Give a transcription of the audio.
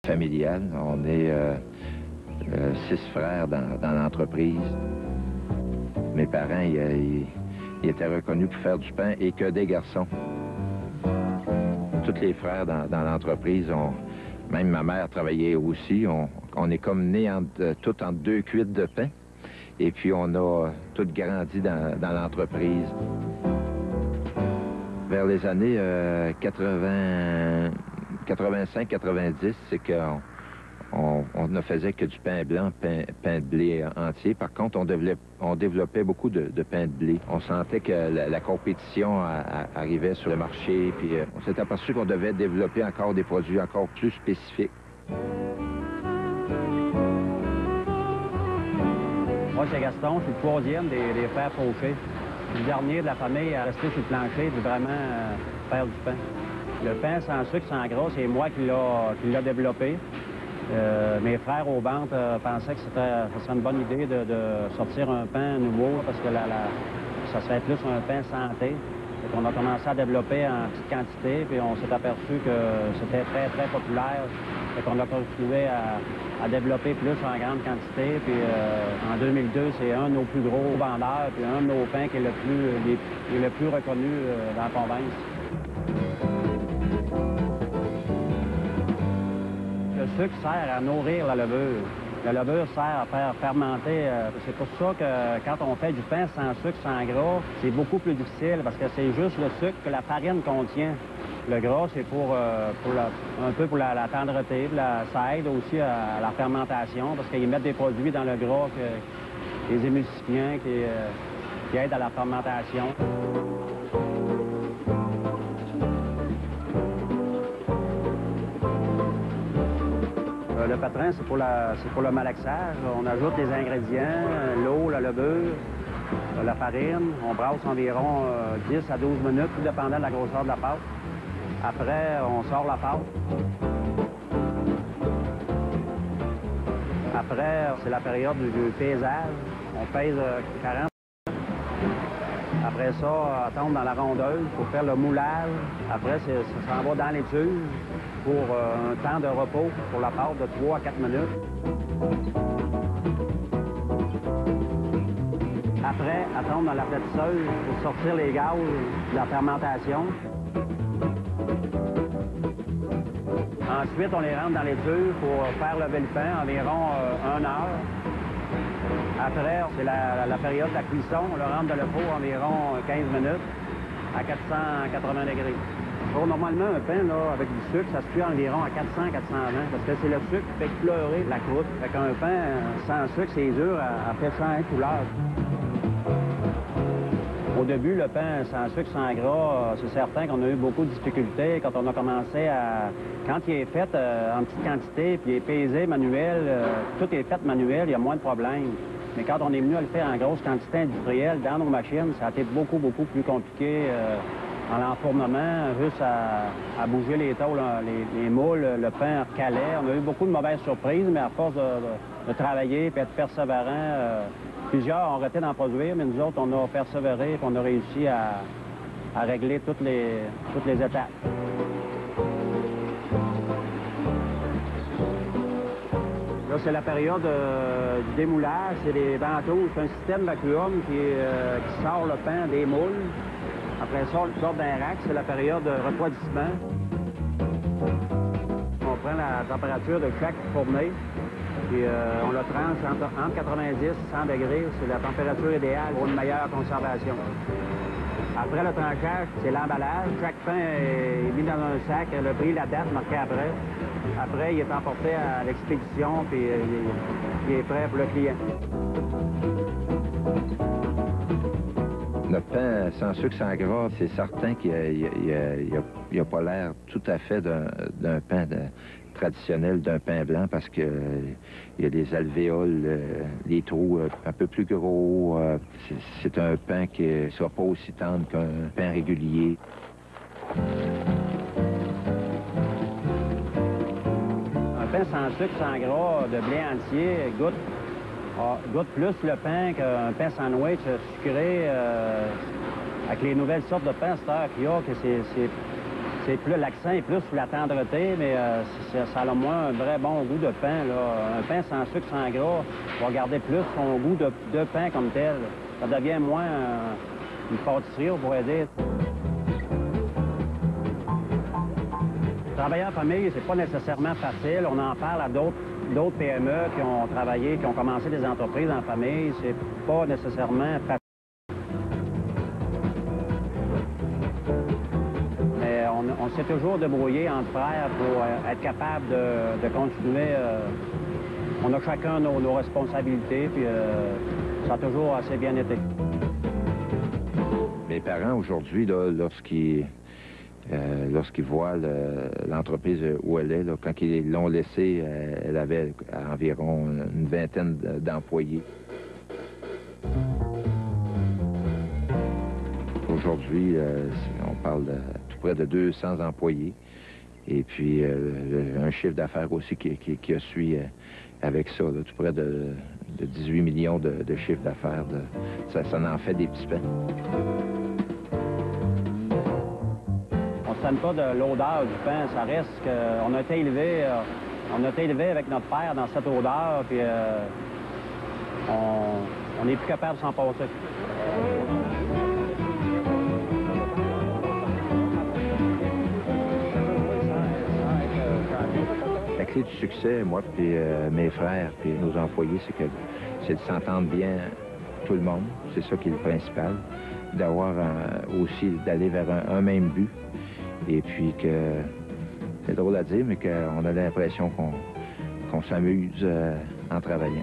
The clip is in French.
Familial. On est 6 frères dans l'entreprise. Mes parents, ils étaient reconnus pour faire du pain et que des garçons. Tous les frères dans l'entreprise, même ma mère travaillait aussi. On est comme nés tous entre 2 cuites de pain. Et puis on a tous grandi dans l'entreprise. Vers les années 85-90, c'est qu'on ne faisait que du pain blanc, pain de blé entier. Par contre, on développait beaucoup de pain de blé. On sentait que la compétition arrivait sur le marché, puis on s'est aperçu qu'on devait développer encore des produits encore plus spécifiques. Moi, c'est Gaston, je suis le 3e des frères Fauché. Le dernier de la famille à rester sur le plancher et vraiment faire du pain. Le pain sans sucre, sans gras, c'est moi qui l'a développé. Mes frères aux ventes pensaient que ce serait une bonne idée de sortir un pain nouveau parce que ça serait plus un pain santé. On a commencé à développer en petite quantité, puis on s'est aperçu que c'était très, très populaire. On a continué à développer plus en grande quantité. Puis en 2002, c'est un de nos plus gros vendeurs, puis un de nos pains qui est le plus reconnu dans la province. Le sucre sert à nourrir la levure. La levure sert à faire fermenter. C'est pour ça que quand on fait du pain sans sucre, sans gras, c'est beaucoup plus difficile parce que c'est juste le sucre que la farine contient. Le gras, c'est un peu pour la tendreté. Ça aide aussi à la fermentation parce qu'ils mettent des produits dans le gras, des émulsifiants qui aident à la fermentation. Le patrin, c'est pour le malaxage. On ajoute des ingrédients, l'eau, la levure, la farine. On brasse environ 10 à 12 minutes, tout dépendant de la grosseur de la pâte. Après, on sort la pâte. Après, c'est la période du pesage. On pèse 40. Après ça, attendre dans la rondeuse pour faire le moulage. Après, ça s'en va dans l'étuve pour un temps de repos pour la pâte de 3 à 4 minutes. Après, attendre dans la pétisseuse pour sortir les gaz de la fermentation. Ensuite, on les rentre dans l'étuve pour faire lever le pain environ 1 heure. Après, c'est la période de la cuisson. On le rentre dans le four environ 15 minutes à 480 degrés. Bon, normalement, un pain là, avec du sucre, ça se cuit environ à 400-420 parce que c'est le sucre qui fait pleurer la croûte. Fait qu'un pain sans sucre, c'est dur à faire changer couleur. Au début, le pain sans sucre, sans gras, c'est certain qu'on a eu beaucoup de difficultés quand on a commencé à... Quand il est fait en petite quantité, puis il est pesé manuel, tout est fait manuel, il y a moins de problèmes. Mais quand on est venu à le faire en grosse quantité industrielle dans nos machines, ça a été beaucoup, beaucoup plus compliqué en l'enfournement, juste à bouger les tôles, les moules, le pain recalait. On a eu beaucoup de mauvaises surprises, mais à force de travailler et être persévérant, plusieurs ont arrêté d'en produire, mais nous autres, on a persévéré et on a réussi à régler toutes les étapes. Là, c'est la période du démoulage, c'est les ventouses, c'est un système vacuum qui sort le pain des moules. Après ça, on le sort d'un rack, c'est la période de refroidissement. On prend la température de chaque fournée, puis on le tranche entre 90 et 100 degrés, c'est la température idéale pour une meilleure conservation. Après le tranchage, c'est l'emballage. Chaque pain est mis dans un sac, le prix, la date marquée après. Après, il est emporté à l'expédition, puis il est prêt pour le client. Le pain sans sucre, sans gras, c'est certain qu'il n'a pas l'air tout à fait d'un pain traditionnel, d'un pain blanc, parce qu'il y a des alvéoles, les trous un peu plus gros. C'est un pain qui ne sera pas aussi tendre qu'un pain régulier. Un pain sans sucre, sans gras, de blé entier, goûte plus le pain qu'un pain sandwich sucré. Avec les nouvelles sortes de pain, qu'il y a, que C'est plus, l'accent est plus sur la tendreté, mais ça a moins un vrai bon goût de pain, là. Un pain sans sucre, sans gras, va garder plus son goût de pain comme tel. Ça devient moins une pâtisserie, on pourrait dire. Travailler en famille, c'est pas nécessairement facile. On en parle à d'autres PME qui ont travaillé, qui ont commencé des entreprises en famille. C'est pas nécessairement facile. Mais on s'est toujours débrouillé entre frères pour être capable de continuer. On a chacun nos responsabilités, puis ça a toujours assez bien été. Mes parents, aujourd'hui, lorsqu'ils voient l'entreprise où elle est, là, quand ils l'ont laissée, elle avait environ une vingtaine d'employés. Aujourd'hui, on parle de tout près de 200 employés. Et puis, un chiffre d'affaires aussi qui a suivi avec ça, là, tout près de 18 millions de chiffres d'affaires. Ça en fait des petits pains. On ne s'aime pas de l'odeur du pain, ça reste qu'on a été élevé avec notre père dans cette odeur, puis on n'est plus capable de s'en passer. La clé du succès, moi puis mes frères puis nos employés, c'est de s'entendre bien tout le monde. C'est ça qui est le principal. D'avoir aussi d'aller vers un même but. Et puis que, c'est drôle à dire, mais qu'on a l'impression qu'on s'amuse en travaillant.